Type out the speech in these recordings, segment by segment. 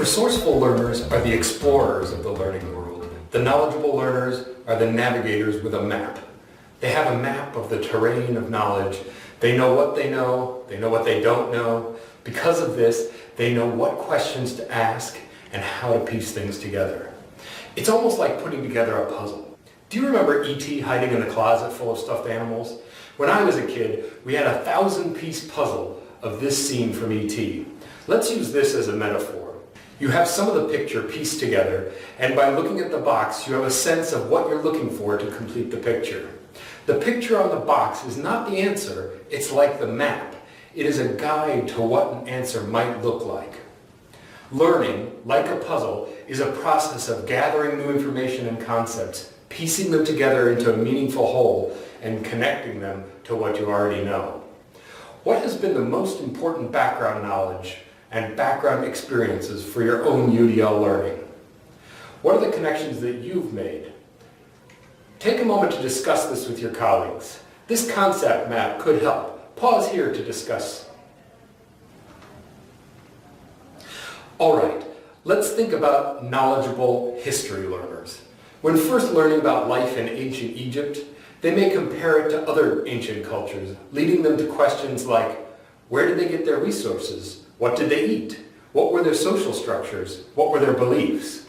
Resourceful learners are the explorers of the learning world. The knowledgeable learners are the navigators with a map. They have a map of the terrain of knowledge. They know what they know what they don't know. Because of this, they know what questions to ask and how to piece things together. It's almost like putting together a puzzle. Do you remember E.T. hiding in the closet full of stuffed animals? When I was a kid, we had a 1,000-piece puzzle of this scene from E.T. Let's use this as a metaphor. You have some of the picture pieced together, and by looking at the box, you have a sense of what you're looking for to complete the picture. The picture on the box is not the answer, it's like the map. It is a guide to what an answer might look like. Learning, like a puzzle, is a process of gathering new information and concepts, piecing them together into a meaningful whole, and connecting them to what you already know. What has been the most important background knowledge and background experiences for your own UDL learning? What are the connections that you've made? Take a moment to discuss this with your colleagues. This concept map could help. Pause here to discuss. All right, let's think about knowledgeable history learners. When first learning about life in ancient Egypt, they may compare it to other ancient cultures, leading them to questions like, where did they get their resources? What did they eat? What were their social structures? What were their beliefs?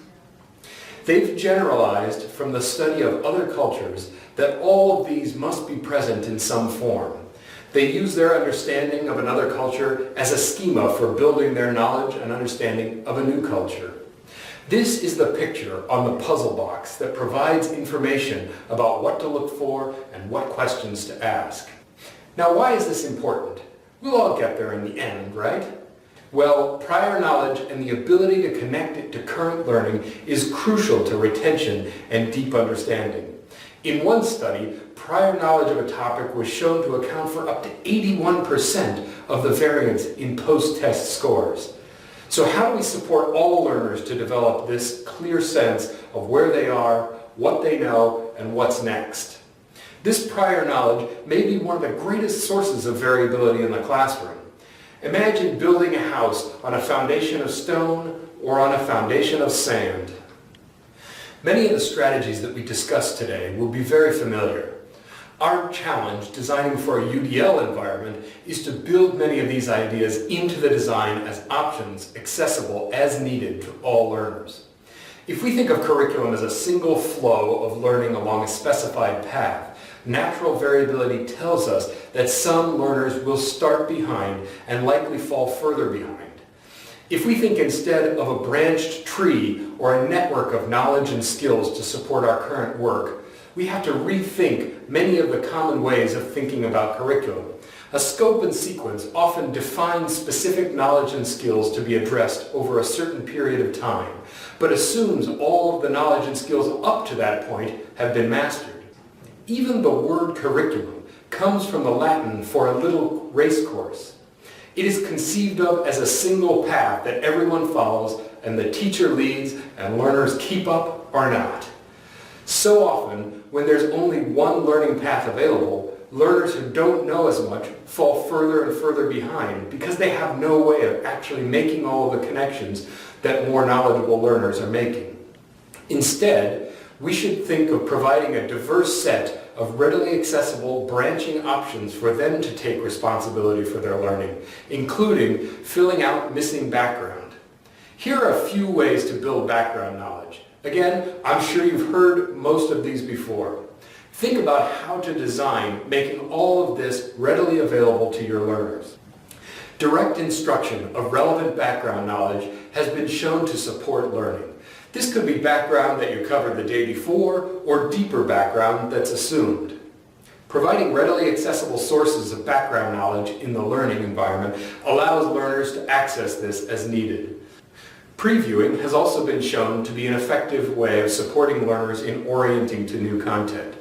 They've generalized from the study of other cultures that all of these must be present in some form. They use their understanding of another culture as a schema for building their knowledge and understanding of a new culture. This is the picture on the puzzle box that provides information about what to look for and what questions to ask. Now, why is this important? We'll all get there in the end, right? Well, prior knowledge and the ability to connect it to current learning is crucial to retention and deep understanding. In one study, prior knowledge of a topic was shown to account for up to 81% of the variance in post-test scores. So how do we support all learners to develop this clear sense of where they are, what they know, and what's next? This prior knowledge may be one of the greatest sources of variability in the classroom. Imagine building a house on a foundation of stone or on a foundation of sand. Many of the strategies that we discussed today will be very familiar. Our challenge designing for a UDL environment is to build many of these ideas into the design as options accessible as needed to all learners. If we think of curriculum as a single flow of learning along a specified path, natural variability tells us that some learners will start behind and likely fall further behind. If we think instead of a branched tree or a network of knowledge and skills to support our current work, we have to rethink many of the common ways of thinking about curriculum. A scope and sequence often defines specific knowledge and skills to be addressed over a certain period of time, but assumes all of the knowledge and skills up to that point have been mastered. Even the word curriculum comes from the Latin for a little race course. It is conceived of as a single path that everyone follows and the teacher leads and learners keep up or not. So often, when there's only one learning path available, learners who don't know as much fall further and further behind because they have no way of actually making all of the connections that more knowledgeable learners are making. Instead, we should think of providing a diverse set of readily accessible branching options for them to take responsibility for their learning, including filling out missing background. Here are a few ways to build background knowledge. Again, I'm sure you've heard most of these before. Think about how to design making all of this readily available to your learners. Direct instruction of relevant background knowledge has been shown to support learning. This could be background that you covered the day before or deeper background that's assumed. Providing readily accessible sources of background knowledge in the learning environment allows learners to access this as needed. Previewing has also been shown to be an effective way of supporting learners in orienting to new content.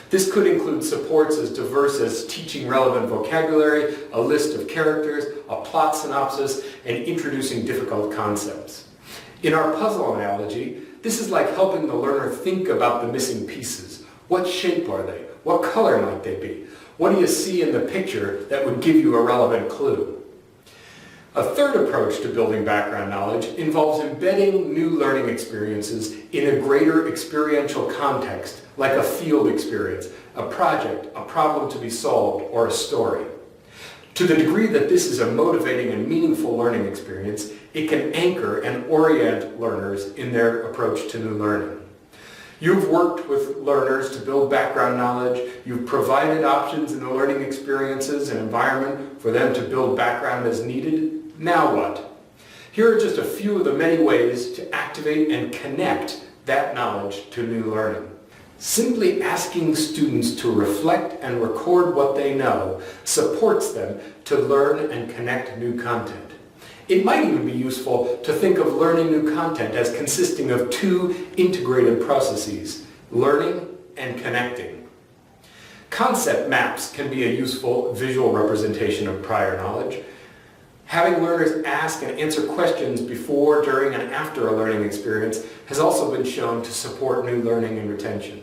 This could include supports as diverse as teaching relevant vocabulary, a list of characters, a plot synopsis, and introducing difficult concepts. In our puzzle analogy, this is like helping the learner think about the missing pieces. What shape are they? What color might they be? What do you see in the picture that would give you a relevant clue? A third approach to building background knowledge involves embedding new learning experiences in a greater experiential context, like a field experience, a project, a problem to be solved, or a story. To the degree that this is a motivating and meaningful learning experience, it can anchor and orient learners in their approach to new learning. You've worked with learners to build background knowledge. You've provided options in the learning experiences and environment for them to build background as needed. Now what? Here are just a few of the many ways to activate and connect that knowledge to new learning. Simply asking students to reflect and record what they know supports them to learn and connect new content. It might even be useful to think of learning new content as consisting of two integrated processes, learning and connecting. Concept maps can be a useful visual representation of prior knowledge. Having learners ask and answer questions before, during, and after a learning experience has also been shown to support new learning and retention.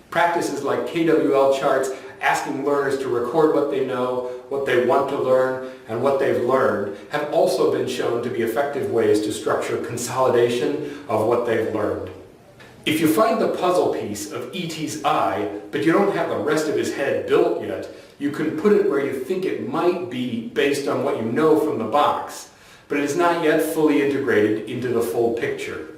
Practices like KWL charts, asking learners to record what they know, what they want to learn, and what they've learned, have also been shown to be effective ways to structure consolidation of what they've learned. If you find the puzzle piece of E.T.'s eye, but you don't have the rest of his head built yet, you can put it where you think it might be based on what you know from the box, but it is not yet fully integrated into the full picture.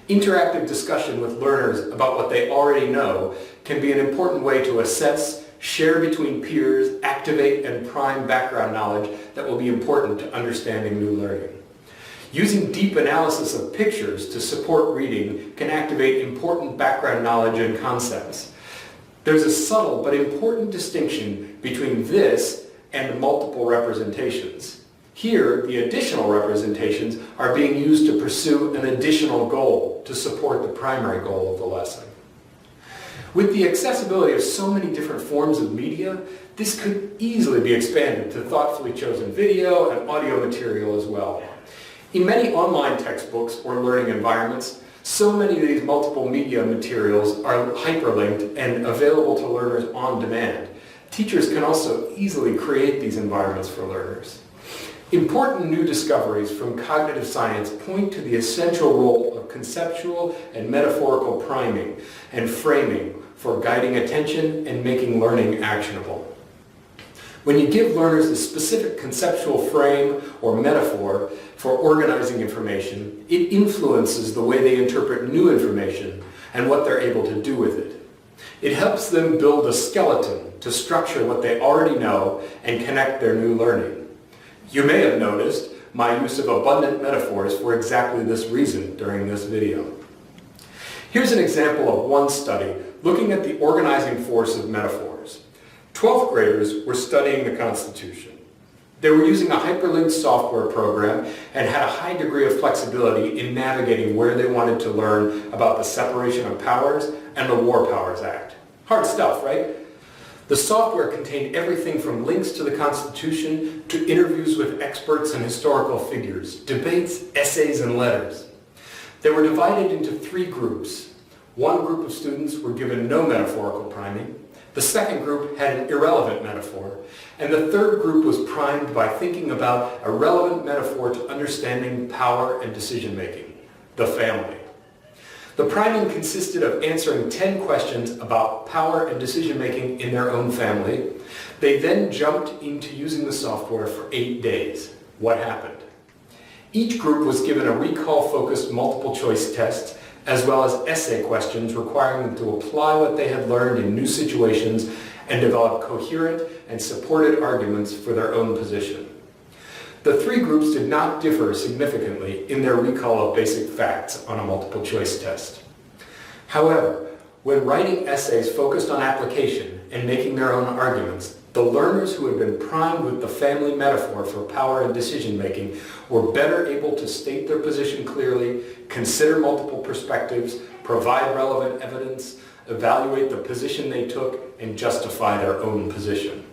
Interactive discussion with learners about what they already know can be an important way to assess, share between peers, activate, and prime background knowledge that will be important to understanding new learning. Using deep analysis of pictures to support reading can activate important background knowledge and concepts. There's a subtle but important distinction between this and multiple representations. Here, the additional representations are being used to pursue an additional goal to support the primary goal of the lesson. With the accessibility of so many different forms of media, this could easily be expanded to thoughtfully chosen video and audio material as well. In many online textbooks or learning environments, so many of these multiple media materials are hyperlinked and available to learners on demand. Teachers can also easily create these environments for learners. Important new discoveries from cognitive science point to the essential role of conceptual and metaphorical priming and framing for guiding attention and making learning actionable. When you give learners a specific conceptual frame or metaphor for organizing information, it influences the way they interpret new information and what they're able to do with it. It helps them build a skeleton to structure what they already know and connect their new learning. You may have noticed my use of abundant metaphors for exactly this reason during this video. Here's an example of one study looking at the organizing force of metaphors. 12th graders were studying the Constitution. They were using a hyperlinked software program and had a high degree of flexibility in navigating where they wanted to learn about the separation of powers and the War Powers Act. Hard stuff, right? The software contained everything from links to the Constitution to interviews with experts and historical figures, debates, essays, and letters. They were divided into 3 groups. One group of students were given no metaphorical priming. The second group had an irrelevant metaphor. And the third group was primed by thinking about a relevant metaphor to understanding power and decision-making, the family. The priming consisted of answering 10 questions about power and decision-making in their own family. They then jumped into using the software for 8 days. What happened? Each group was given a recall-focused multiple-choice test, as well as essay questions requiring them to apply what they had learned in new situations and develop coherent and supported arguments for their own position. The 3 groups did not differ significantly in their recall of basic facts on a multiple-choice test. However, when writing essays focused on application and making their own arguments, the learners who had been primed with the family metaphor for power and decision-making were better able to state their position clearly, consider multiple perspectives, provide relevant evidence, evaluate the position they took, and justify their own position.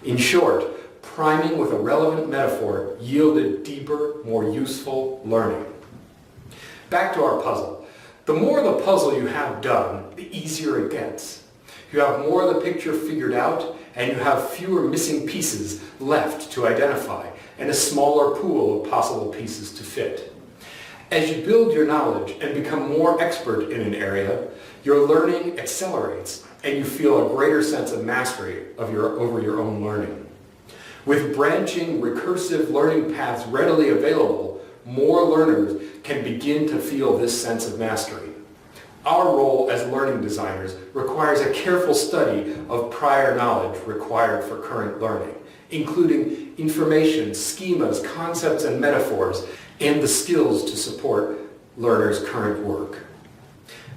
In short, priming with a relevant metaphor yielded deeper, more useful learning. Back to our puzzle. The more the puzzle you have done, the easier it gets. You have more of the picture figured out, and you have fewer missing pieces left to identify, and a smaller pool of possible pieces to fit. As you build your knowledge and become more expert in an area, your learning accelerates and you feel a greater sense of mastery over your own learning. With branching, recursive learning paths readily available, more learners can begin to feel this sense of mastery. Our role as learning designers requires a careful study of prior knowledge required for current learning, including information, schemas, concepts, and metaphors, and the skills to support learners' current work.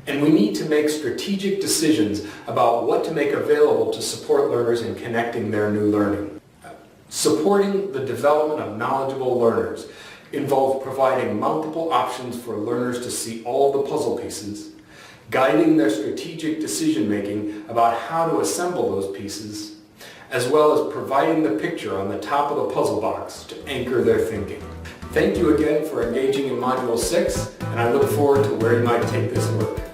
And we need to make strategic decisions about what to make available to support learners in connecting their new learning. Supporting the development of knowledgeable learners involves providing multiple options for learners to see all the puzzle pieces, guiding their strategic decision-making about how to assemble those pieces, as well as providing the picture on the top of the puzzle box to anchor their thinking. Thank you again for engaging in Module 6, and I look forward to where you might take this work.